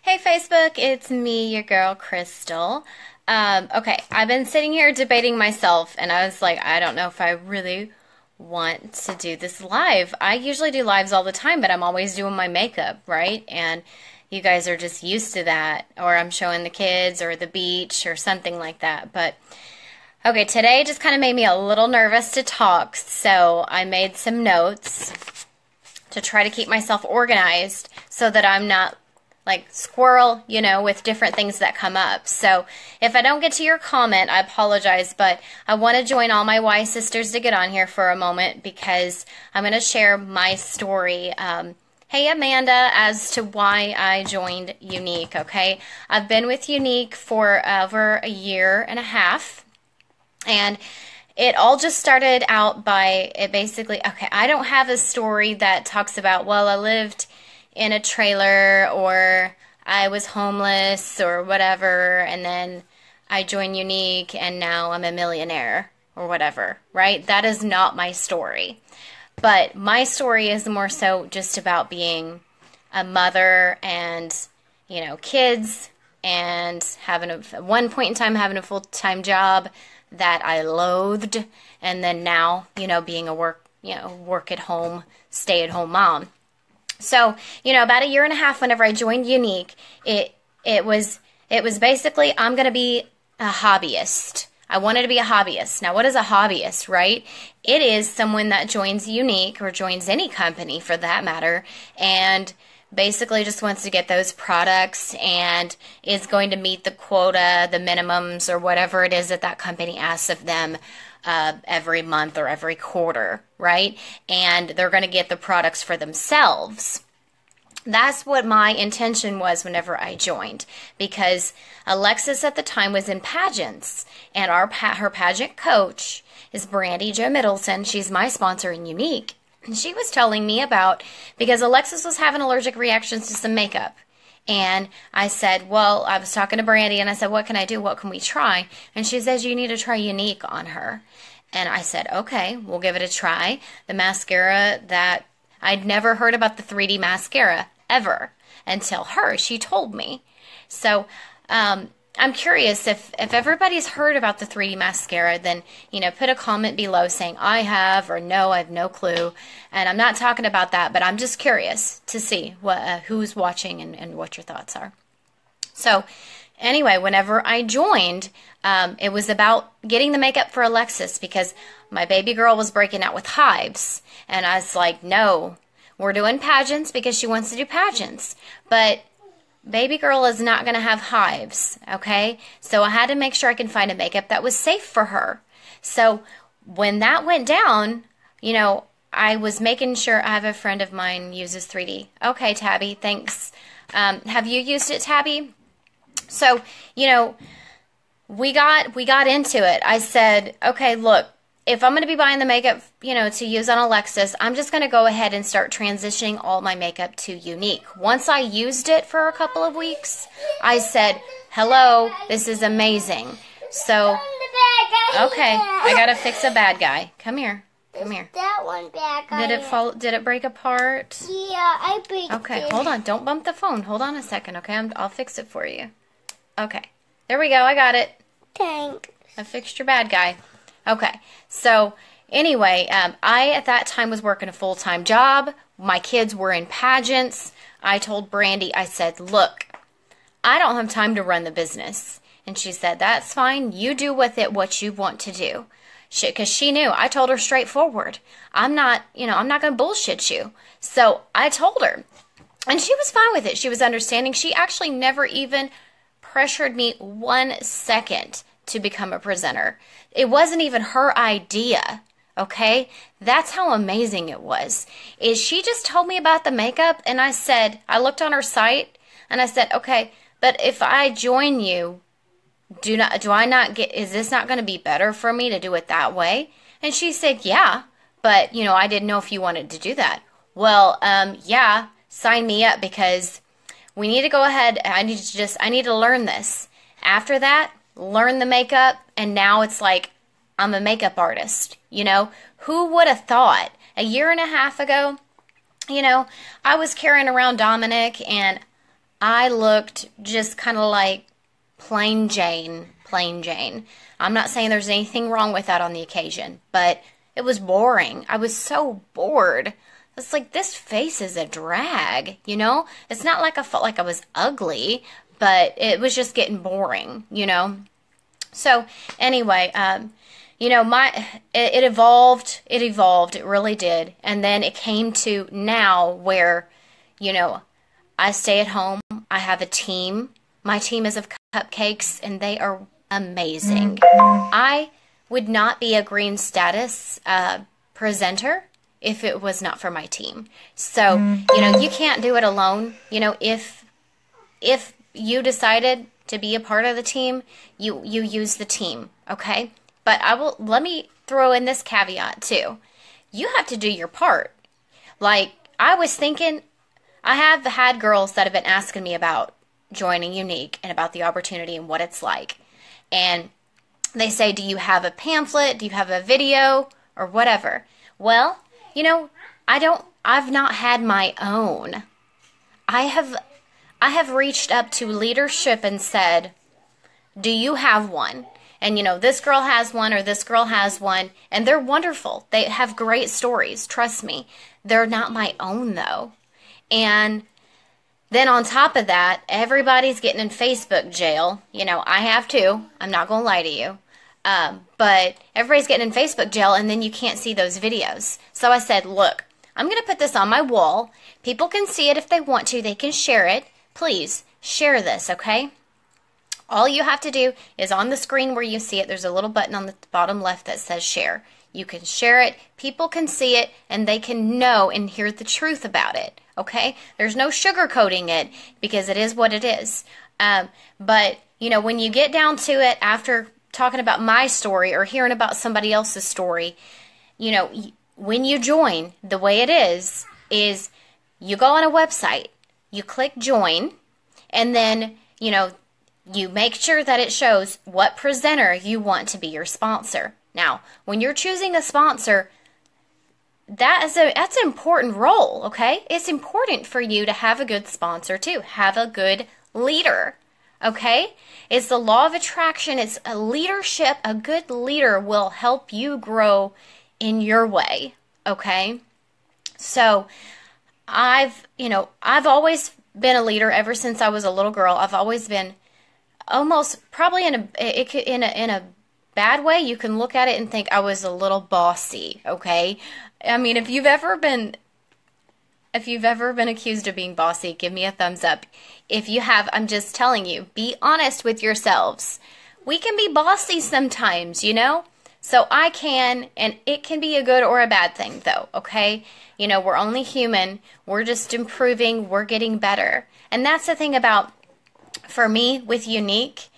Hey Facebook, it's me, your girl Crystal. Okay, I've been sitting here debating myself, and I was like, I don't know if I really want to do this live. I usually do lives all the time, but I'm always doing my makeup, right? And you guys are just used to that, or I'm showing the kids or the beach or something like that. But okay, today just kind of made me a little nervous to talk, so I made some notes to try to keep myself organized so that I'm not like squirrel, with different things that come up. So if I don't get to your comment, I apologize, but I want to join all my Y sisters to get on here for a moment because I'm going to share my story. Hey Amanda, as to why I joined Younique, okay? I've been with Younique for over a year and a half, and it all just started out by it basically, okay, I don't have a story that talks about, well, I lived in a trailer or I was homeless or whatever, and then I joined Younique and now I'm a millionaire or whatever, right? That is not my story. But my story is more so just about being a mother and, kids, and having at one point in time having a full-time job that I loathed, and then now, being a work at home, stay at home mom. So, about a year and a half whenever I joined Younique, it was basically I'm going to be a hobbyist. I wanted to be a hobbyist. Now, what is a hobbyist, right? It is someone that joins Younique or joins any company for that matter and basically just wants to get those products and is going to meet the quota, the minimums, or whatever it is that that company asks of them every month or every quarter, right? And they're going to get the products for themselves. That's what my intention was whenever I joined, because Alexis at the time was in pageants, and her pageant coach is Brandy Jo Middleton. She's my sponsor in Younique. And she was telling me about, because Alexis was having allergic reactions to some makeup. And I said, well, I was talking to Brandy, and I said, what can I do? What can we try? And she says, you need to try Younique on her. And I said, okay, we'll give it a try. The mascara that I'd never heard about the 3D mascara ever until she told me. So, I'm curious if everybody's heard about the 3D mascara, then, put a comment below saying I have or no, I have no clue. And I'm not talking about that, but I'm just curious to see who's watching and what your thoughts are. So anyway, whenever I joined, it was about getting the makeup for Alexis because my baby girl was breaking out with hives. And I was like, no, we're doing pageants because she wants to do pageants. But baby girl is not going to have hives, okay? So I had to make sure I can find a makeup that was safe for her. So when that went down, I was making sure. I have a friend of mine uses 3D. Okay, Tabby, thanks. Have you used it, Tabby? So, we got into it. I said, okay, look, if I'm going to be buying the makeup, to use on Alexis, I'm just going to go ahead and start transitioning all my makeup to Younique. Once I used it for a couple of weeks, I said, hello, this is amazing. So, okay, I got to fix a bad guy. Come here. Come here. That one bad guy. Did it break apart? Yeah, I break it. Okay, hold on. Don't bump the phone. Hold on a second, okay? I'll fix it for you. Okay. There we go. I got it. Thanks. I fixed your bad guy. Okay, so anyway, I at that time was working a full-time job. My kids were in pageants. I told Brandy, I said, look, I don't have time to run the business. And she said, that's fine. You do with it what you want to do. Because she knew. I told her straightforward. I'm not going to bullshit you. So I told her. And she was fine with it. She was understanding. She actually never even pressured me 1 second to become a presenter. It wasn't even her idea, okay? That's how amazing it was. She just told me about the makeup, and I looked on her site, and I said, okay, but if I join you, is this not going to be better for me to do it that way? And she said, yeah, but, I didn't know if you wanted to do that. Well, yeah, sign me up because we need to go ahead. I need to learn this. After that, learn the makeup, and now it's like I'm a makeup artist. Who would have thought a year and a half ago, I was carrying around Dominic, and I looked just kind of like plain Jane, plain Jane. I'm not saying there's anything wrong with that on the occasion, but it was boring. I was so bored. It's like, this face is a drag, you know? It's not like I felt like I was ugly, but it was just getting boring, you know? So, anyway, you know, it evolved, it really did. And then it came to now where, you know, I stay at home, I have a team. My team is of cupcakes, and they are amazing. I would not be a green status presenter if it was not for my team. So, you know, you can't do it alone. You know, if you decided to be a part of the team, you use the team, okay? But let me throw in this caveat too. You have to do your part. Like, I was thinking, I have had girls that have been asking me about joining Younique and about the opportunity and what it's like. And they say, do you have a pamphlet? Do you have a video? Or whatever. Well, you know, I've not had my own. I have reached up to leadership and said, do you have one? And, you know, this girl has one or this girl has one, and they're wonderful. They have great stories, trust me. They're not my own, though. And then on top of that, everybody's getting in Facebook jail. You know, I have too. I'm not going to lie to you. But everybody's getting in Facebook jail, and then you can't see those videos. So I said, look, I'm going to put this on my wall. People can see it if they want to. They can share it. Please, share this, okay? All you have to do is on the screen where you see it, there's a little button on the bottom left that says share. You can share it. People can see it, and they can know and hear the truth about it, okay? There's no sugarcoating it because it is what it is. But, you know, when you get down to it after talking about my story or hearing about somebody else's story, you know, when you join, the way it is you go on a website, you click join, and then, you know, you make sure that it shows what presenter you want to be your sponsor. Now, when you're choosing a sponsor, that's an important role, okay? It's important for you to have a good sponsor too. Have a good leader. Okay? It's the law of attraction. It's a leadership. A good leader will help you grow in your way. Okay? So, I've always been a leader ever since I was a little girl. I've always been almost, probably in a bad way, you can look at it and think I was a little bossy, okay? I mean, if you've ever been accused of being bossy, give me a thumbs up. If you have, I'm just telling you, be honest with yourselves. We can be bossy sometimes, you know? So I can, and it can be a good or a bad thing, though, okay? You know, we're only human. We're just improving. We're getting better. And that's the thing about, for me, with Younique,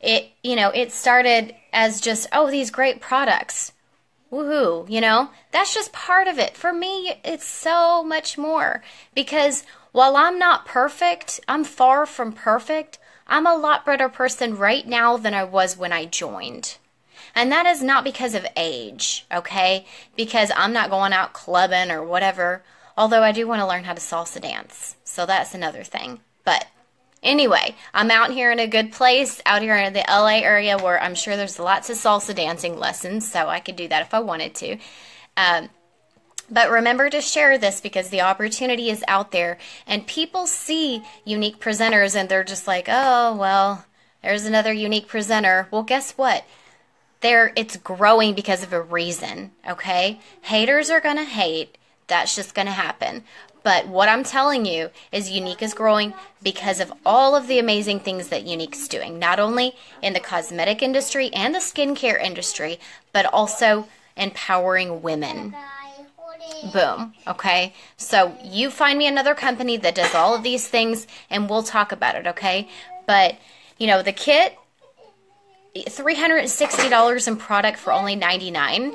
it started as just, oh, these great products. Woohoo, you know? That's just part of it. For me, it's so much more. Because while I'm not perfect, I'm far from perfect, I'm a lot better person right now than I was when I joined. And that is not because of age, okay? Because I'm not going out clubbing or whatever. Although I do want to learn how to salsa dance. So that's another thing. But anyway, I'm out here in a good place, out here in the LA area where I'm sure there's lots of salsa dancing lessons, so I could do that if I wanted to. But remember to share this because the opportunity is out there, and people see Younique presenters and they're just like, oh, well, there's another Younique presenter. Well, guess what? It's growing because of a reason, okay? Haters are going to hate. That's just going to happen. But what I'm telling you is Younique is growing because of all of the amazing things that Younique's doing, not only in the cosmetic industry and the skincare industry, but also empowering women. Boom. Okay? So you find me another company that does all of these things, and we'll talk about it, okay? But, you know, the kit, $360 in product for only $99.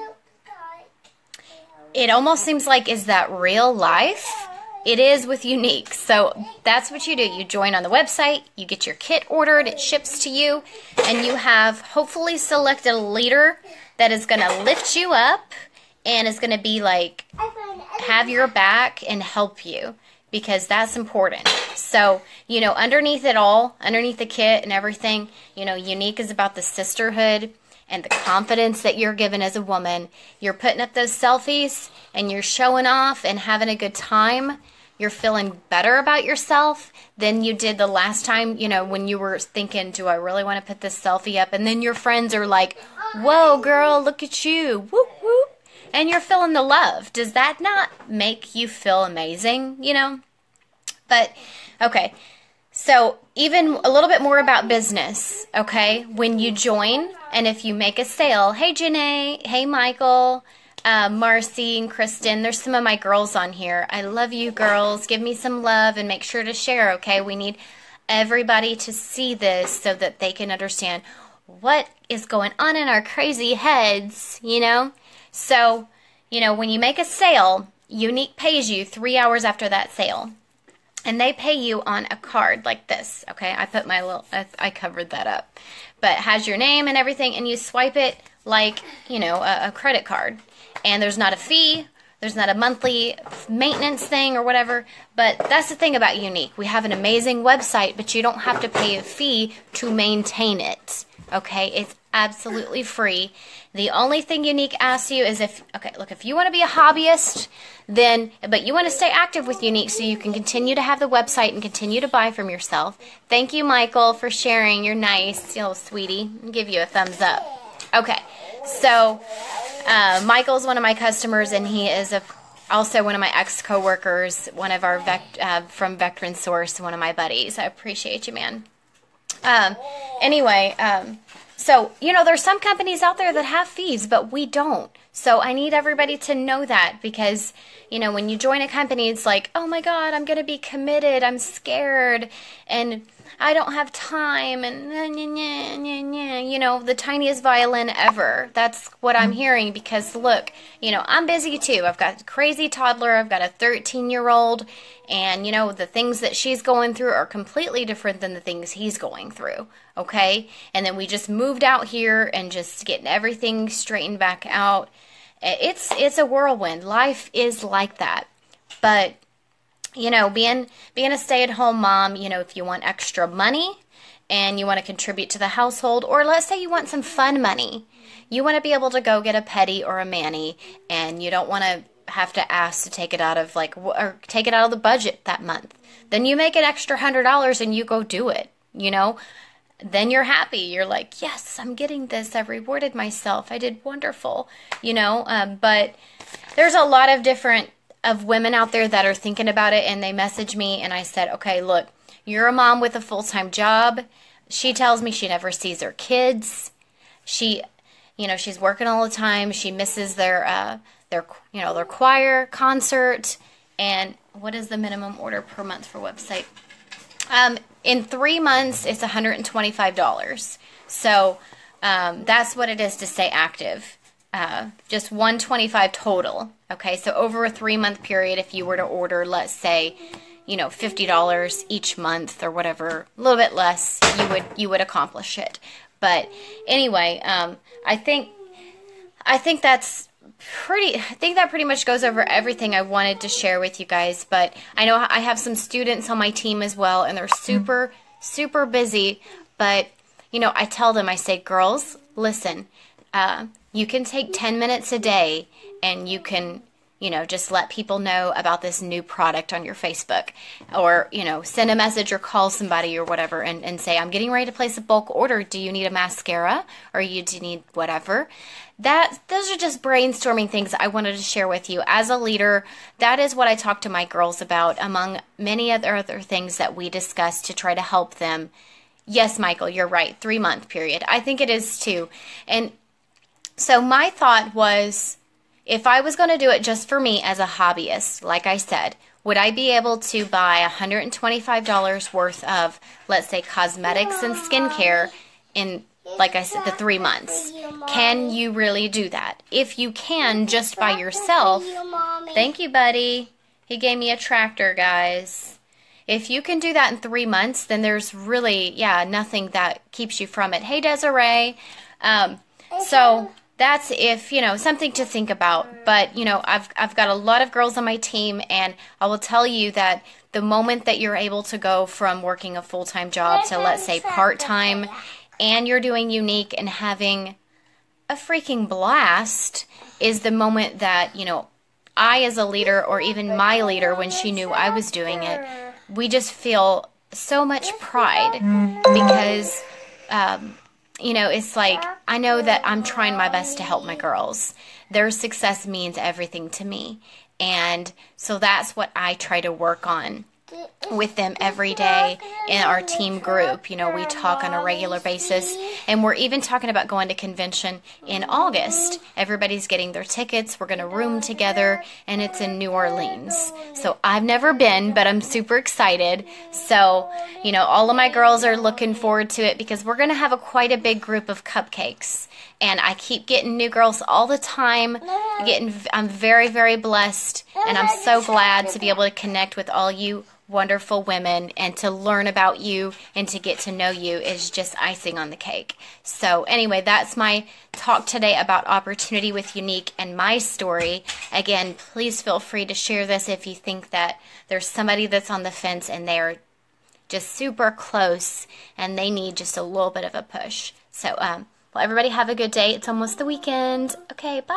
It almost seems like, is that real life? It is with Younique. So that's what you do. You join on the website, you get your kit ordered, it ships to you, and you have hopefully selected a leader that is going to lift you up and is going to be like, have your back and help you. because that's important. So, you know, underneath it all, underneath the kit and everything, you know, Younique is about the sisterhood and the confidence that you're given as a woman. You're putting up those selfies and you're showing off and having a good time. You're feeling better about yourself than you did the last time, you know, when you were thinking, do I really want to put this selfie up? And then your friends are like, whoa, girl, look at you. Whoop, whoop. And you're feeling the love. Does that not make you feel amazing, you know? But, okay. So, even a little bit more about business, okay? When you join, and if you make a sale, hey, Janae, hey, Michael, Marcy and Kristen, there's some of my girls on here. I love you, girls. Give me some love and make sure to share, okay? We need everybody to see this so that they can understand what is going on in our crazy heads, you know? So, you know, when you make a sale, Younique pays you 3 hours after that sale. And they pay you on a card like this, okay? I put my little, I covered that up. But it has your name and everything, and you swipe it like, you know, a credit card. And there's not a fee, there's not a monthly maintenance thing or whatever. But that's the thing about Younique. We have an amazing website, but you don't have to pay a fee to maintain it, okay? It's absolutely free. The only thing Younique asks you is if you want to be a hobbyist, then, but you want to stay active with Younique so you can continue to have the website and continue to buy from yourself. Thank you, Michael, for sharing. You're nice, you little sweetie. I'll give you a thumbs up. Okay, so Michael's one of my customers, and he is also one of my ex-coworkers, one of our from Vectrin Source, one of my buddies. I appreciate you, man. So, you know, there's some companies out there that have fees, but we don't. So I need everybody to know that because, you know, when you join a company, it's like, oh my God, I'm going to be committed. I'm scared and I don't have time and, you know, the tiniest violin ever. That's what I'm hearing because, look, you know, I'm busy too. I've got a crazy toddler. I've got a 13-year-old. And, you know, the things that she's going through are completely different than the things he's going through, okay? And then we just moved out here and just getting everything straightened back out. It's a whirlwind. Life is like that. But, you know, being a stay-at-home mom, you know, if you want extra money and you want to contribute to the household, or let's say you want some fun money. You want to be able to go get a pedi or a mani, and you don't want to have to ask to take it out of or take it out of the budget that month. Then you make an extra $100 and you go do it, you know? Then you're happy. You're like, yes, I'm getting this. I've rewarded myself. I did wonderful, you know? But there's a lot of women out there that are thinking about it, and they message me and I said, okay, look, you're a mom with a full-time job. She tells me she never sees her kids. She, you know, she's working all the time. She misses their choir concert. And what is the minimum order per month for website? In 3 months, it's $125. So that's what it is to stay active. Just $125 total. Okay, so over a 3-month period, if you were to order, let's say, you know, $50 each month or whatever, a little bit less, you would accomplish it. But anyway, I think that pretty much goes over everything I wanted to share with you guys. But I know I have some students on my team as well, and they're super, super busy. But, you know, I tell them, I say, girls, listen, you can take 10 minutes a day and you can, you know, just let people know about this new product on your Facebook, or, you know, send a message or call somebody or whatever and say, I'm getting ready to place a bulk order. Do you need a mascara, or do you need whatever? Those are just brainstorming things I wanted to share with you. As a leader, that is what I talk to my girls about, among many other things that we discuss to try to help them. Yes, Michael, you're right. 3-month period. I think it is too. And so my thought was, if I was going to do it just for me as a hobbyist, like I said, would I be able to buy $125 worth of, let's say, cosmetics and skincare in, like I said, the 3 months? Can you really do that? If you can, just by yourself. Thank you, buddy. He gave me a tractor, guys. If you can do that in 3 months, then there's really, nothing that keeps you from it. Hey, Desiree. So that's, if, you know, something to think about. But, you know, I've got a lot of girls on my team, and I will tell you that the moment that you're able to go from working a full-time job to, let's say, part-time, and you're doing Younique and having a freaking blast, is the moment that, you know, I as a leader, or even my leader when she knew I was doing it, we just feel so much pride because, you know, it's like, I know that I'm trying my best to help my girls. Their success means everything to me. And so that's what I try to work on with them every day in our team group. You know, we talk on a regular basis, and we're even talking about going to convention in August. Everybody's getting their tickets. We're going to room together, and it's in New Orleans. So I've never been, but I'm super excited. So, you know, all of my girls are looking forward to it because we're going to have quite a big group of cupcakes. And I keep getting new girls all the time. I'm very, very blessed, and I'm so glad to be able to connect with all you wonderful women, and to learn about you and to get to know you is just icing on the cake. So anyway, that's my talk today about opportunity with Younique and my story. Again, please feel free to share this if you think that there's somebody that's on the fence and they're just super close and they need just a little bit of a push. So, well, everybody have a good day. It's almost the weekend. Okay, bye.